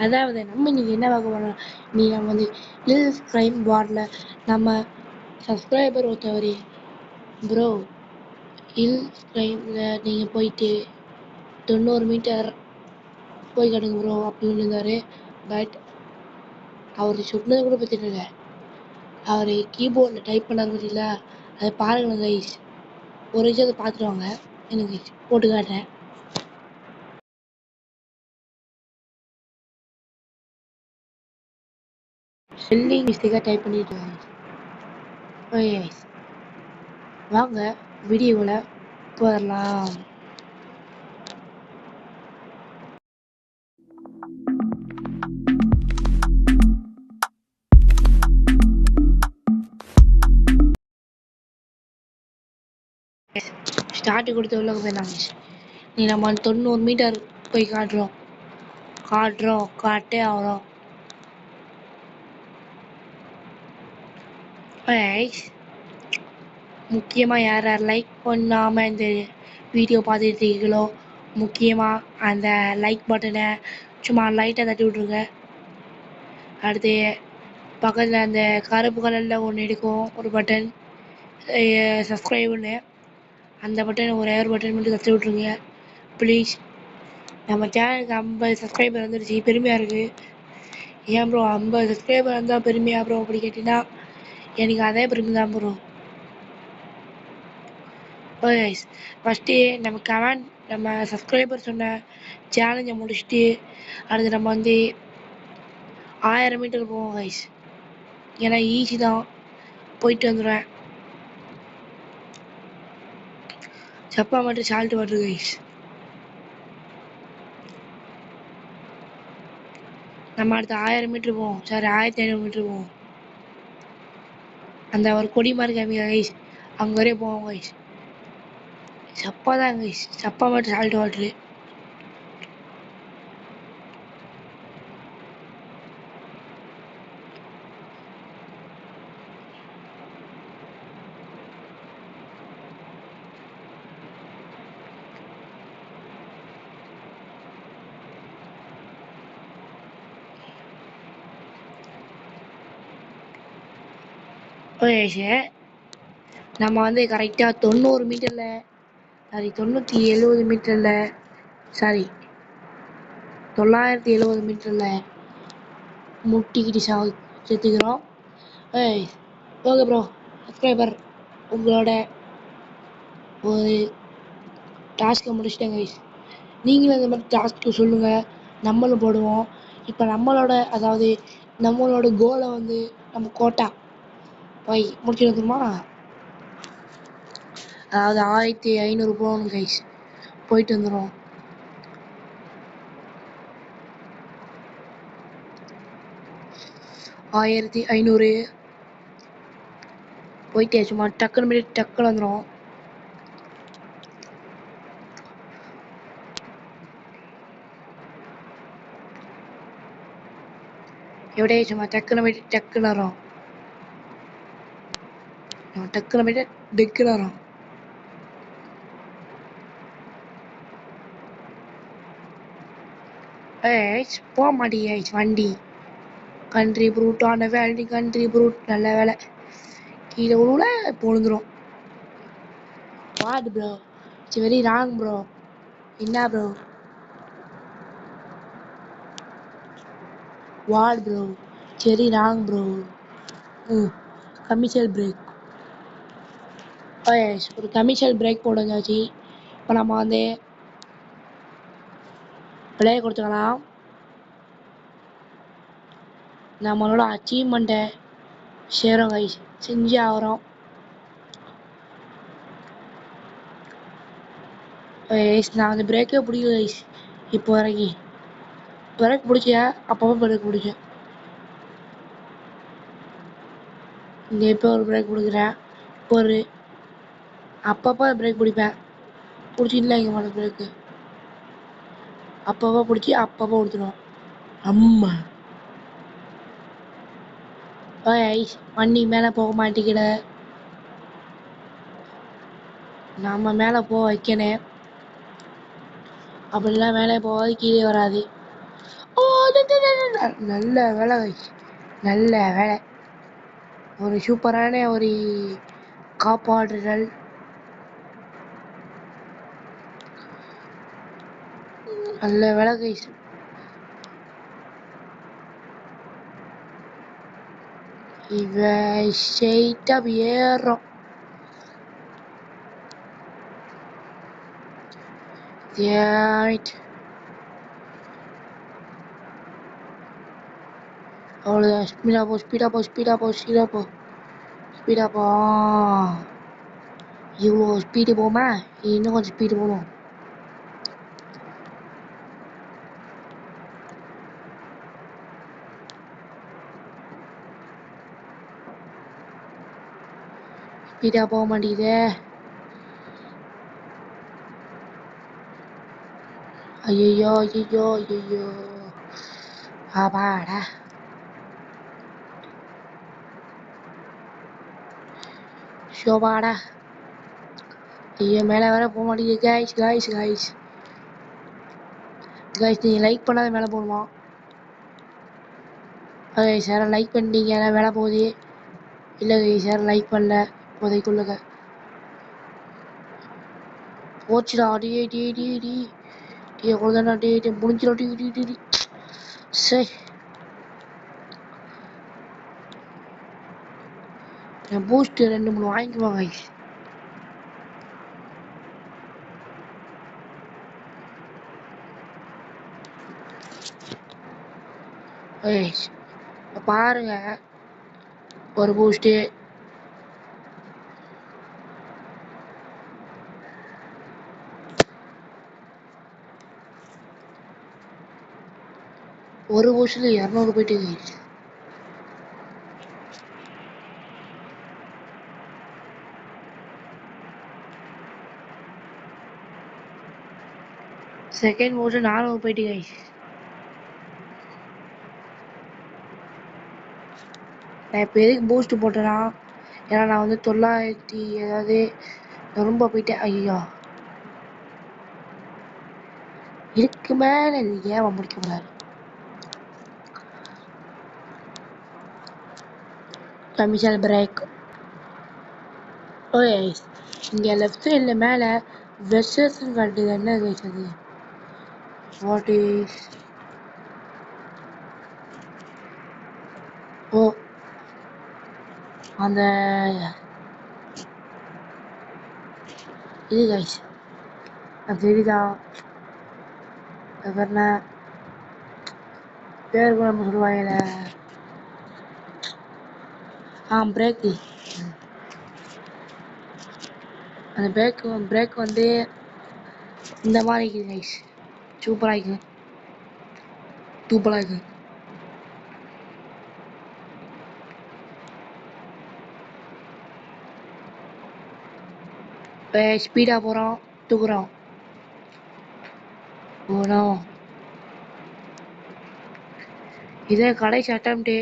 அதாவது நம்ம இன்னைக்கு என்ன பார்க்க போறோம், நீ நம்ம வந்து ஹில்ஸ் கிரைம் வார்டில் நம்ம சப்ஸ்கிரைபர் ஒருத்தவர் ப்ரோ ஹில்ஸ் கிரைமில் நீங்கள் போயிட்டு 90 மீட்டர் போய் கிடக்கு ப்ரோ அப்படின்னு இருந்தார். பட் அவர் சொன்னது கூட பற்றி இல்லை, அவர் கீபோர்டில் டைப் பண்ணார் பற்றியில. அதை பாருங்களேன் கைஸ், ஒரு விஷயத்தை பார்த்துட்டு வாங்க, எனக்கு போட்டு காட்டுறேன். ஸ்பெல்லிங் மிஸ்டேக்காக டைப் பண்ணிட்டு ஓகே வாங்க வீடியோவில் போயிடலாம். ஸ்டார்ட் கொடுத்து உள்ள போயிடலாம். நீ நம்ம 90 மீட்டர் போய் காட்டே ஆகிறோம். முக்கியமாக யார் யார் லைக் பண்ணாமல் இந்த வீடியோ பார்த்துட்டு இருக்கீங்களோ, முக்கியமாக அந்த லைக் பட்டனை சும்மா லைட்டாக தட்டி விட்ருங்க. அடுத்து பக்கத்தில் அந்த கருப்பு கலரில் ஒன்று இருக்கும், ஒரு பட்டன் சப்ஸ்கிரைப்னு, அந்த பட்டன் ஒரே ஒரு பட்டன் மட்டும் தட்டி விட்ருங்க ப்ளீஸ். நம்ம சேனலுக்கு 50 சப்ஸ்கிரைபர் வந்துடுச்சு, பெருமையாக இருக்குது. ஏன் ப்ரோ 50 சப்ஸ்கிரைபர் இருந்தால் பெருமையாக ப்ரோ அப்படி கேட்டிங்கன்னா, எனக்கு அதே பெருமை தான் ப்ரோ. ஓகே ஃபஸ்ட்டு நம்ம சப்ஸ்கிரைபர் சொன்ன சேலஞ்சை முடிச்சுட்டு அடுத்து நம்ம வந்து 1000 மீட்டர் போவோம் கைஸ். ஏன்னா ஈஸி தான், போயிட்டு வந்துடுவேன். சப்பா மட்டும் சால்ட் வாட்டர் கைஸ். நம்ம அடுத்து 1000 மீட்டர் போவோம், சாரி 1500 மீட்டர் போவோம். அந்த ஒரு கொடி மாதிரி காமிக்க கைஸ், அங்கே வரையும் போவோம் கைஸ். சப்பா தான் கைஸ், சப்பா மட்டும் சால்ட் வாட்ரு. ஓகே நம்ம வந்து கரெக்டாக 90 மீட்டரில், சாரி 970 மீட்டரில், சாரி 970 மீட்டரில் முட்டிக்கிட்டு செத்துக்கிறோம். ஓகே ப்ரோ, சப்ஸ்கிரைபர் உங்களோட ஒரு டாஸ்க்கை முடிச்சிட்டேன் கைஸ். நீங்களும் இந்த மாதிரி டாஸ்க்கு சொல்லுங்கள், நம்மளும் போடுவோம். இப்போ நம்மளோட கோலை வந்து நம்ம கோட்டா போய் முடிச்சுட்டு வந்துருமா. அதாவது 1500 போகணும் கைஸ், போயிட்டு வந்துடும். ஆயிரத்தி 500 போயிட்டே சும்மா டக்குன்னு வந்துடும். எப்படியே சும்மா டக்குன்னு வரும், டக்குன்னு வரும். போக மாட்டேங்க வண்டி. கண்ட்ரி ப்ரூட்டான வேலை, கண்ட்ரி ப்ரூட் நல்ல வேலை, கீழே உள்ள பொழுந்துடும். What bro, it's very wrong bro. என்ன bro, what bro, it's very wrong bro. Commercial break. ஒரு கமிஷல் பிரேக் போடுங்காச்சு. இப்போ நம்ம வந்து விலையை கொடுத்துக்கலாம். நம்மளோட அச்சீவ்மெண்ட்டை சேரும் கைஸ், செஞ்சு ஆகிறோம். நான் அந்த பிரேக்கே பிடிக்கல கைஸ். இப்போ வரைக்கும் பிரேக் பிடிச்சேன், அப்பப்போ பிரேக் பிடிச்சேன். இங்கே இப்போ ஒரு பிரேக் பிடிக்கிறேன், ஒரு அப்பப்போ பிரேக் பிடிப்பேன். பிடிச்சிடல இங்கே மேலே பிரேக்கு, அப்பப்போ பிடிச்சி அப்பப்போ கொடுத்துருவோம். அம்மா ஐஸ் வண்டி மேலே போக மாட்டேங்கிற, நம்ம மேலே போக வைக்கணும். அப்படிலாம் மேலே போகாது, கீழே வராது. ஓ நல்ல வேலை guys. நல்ல வேலை. ஒரு சூப்பரான ஒரு காப்பாடுதல். நல்ல வேலை guys. இவன் ஸ்ட்ரெயிட்டா ஏறுறோம். அவ்வளோதான். ஸ்பீடா போ ஸ்பீடா போ ஸ்பீடா போ ஸ்பீடா போ ஸ்பீடா போ. இவ்வளோ ஸ்பீடு போமா, இன்னும் கொஞ்சம் ஸ்பீடு போகணும். ஸ்பீடா போக மாட்டேங்குது. ஐயோ ஐயோ ஐயோ ஆபாடா. ஷோபாடா. ஐயோ மேலே வேற போக மாட்டேங்குது guys guys guys guys. நீங்கள் லைக் பண்ணாத மேலே போகணுமா? கைஸ் யாரும் லைக் பண்ணிட்டீங்க, ஏன்னா மேலே போகுது. இல்லை கைஸ் யாரும் லைக் பண்ணல இப்போதைக்குள்ளுங்க. போச்சுடா. டி டி டி டி டி அவ்வளோதானா? டி டி முடிஞ்சிடும். டி டி டி டி சரி. பூஸ்ட் 2-3 வாங்கிக்குவாங்க கைஸ். கைஸ் பாருங்க, ஒரு பூஸ்ட்டு ஒரு பூஸ்டில் 200 போயிட்டு கைஸ். செகண்ட் பூஸ்ட் 400 போயிட்டு கைஸ். நான் இப்போ எதுக்கு பூஸ்ட் போட்டேன்னா, ஏன்னா நான் வந்து 900 ஏதாவது ரொம்ப போயிட்டேன். ஐயோ இதுக்கு மேலே ஏன் முடிக்க கூடாது. Commission break. ஓகே இங்கே லெஃப்ட் சைடில் மேலே வெஸ்டர்ன் காட்டுது. என்ன கைஸ் அது? What is? ஓ அந்த இது கைஸ் அது தெரியுதா? அது என்ன பேர் கூட நம்ம சொல்லுவாங்கல்ல. பிரேக்கு. அந்த பிரேக் வந்து இந்த மாதிரி இருக்குது கைஸ். சூப்பராக இருக்குது. சூப்பராக இருக்குது. இப்போ ஸ்பீடாக போகிறோம், தூக்குறோம். போகிறோம். இதே கடைசி அட்டம்ப்ட்டு.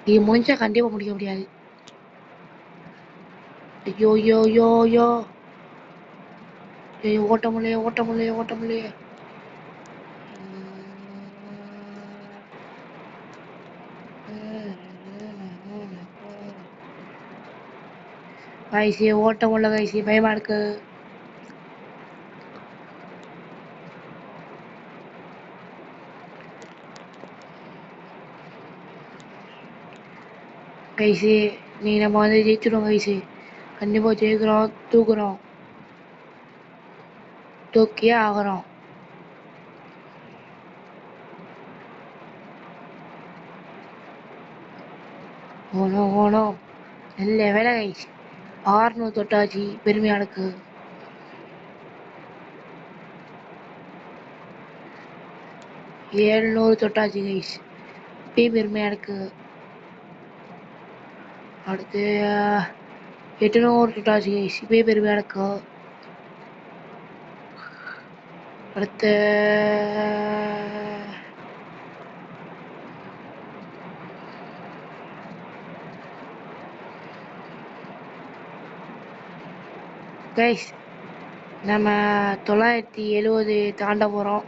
இது முடிஞ்சா கண்டிப்பாக முடிக்க முடியாது. ஐயோ யோ யோ யோ ஐயோ ஓட்ட முடியலையே ஓட்ட முடியலையே ஓட்ட முடியலையே. கைசி ஓட்ட முடியல கைசி, பயமா இருக்கு. கைசி நீ நம்ம வந்து ஜெயிச்சிடும் கைசி. கண்டிப்பாக ஜெயிக்கிறோம். தூக்குறோம். தூக்கியே ஆகிறோம். ஓணும் ஓணும். நல்ல வேலை கைசி. 600 தொட்டாச்சு. பெருமையா இருக்கு. 700 தொட்டாச்சு கைஸ். இப்பயும் பெருமையா இருக்கு. அடுத்து 800 தொட்டாச்சு கைஸ். இப்பயும் பெருமையா இருக்கு. அடுத்து கைஸ் நம்ம 970 தாண்ட போகிறோம்.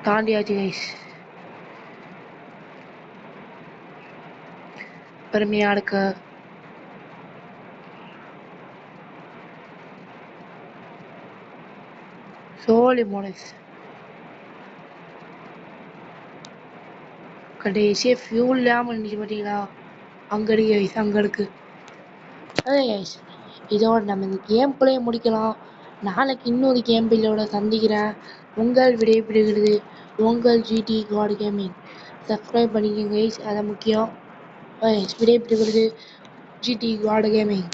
தாண்டியாச்சு கைஸ். பெருமையா இருக்கு. சோலி மோனஸ் கடைசியே ஃபியூல் இல்லாமல் இருந்துச்சு பார்த்தீங்களா? அங்கே இருக்கு கைஸ், அங்கே இருக்கு. அதே கைஸ், இதோட நம்ம இந்த கேம் பிளே முடிக்கலாம். நாளைக்கு இன்னொரு கேம் பிள்ளையோட சந்திக்கிறேன். உங்கள் விடைபெறுகிறது உங்கள் ஜிடி காட் கேமிங். சப்ஸ்கிரைப் பண்ணிக்கோங்க கைஸ், அது முக்கியம். விடைபெறுகிறது ஜிடி காட் கேமிங்.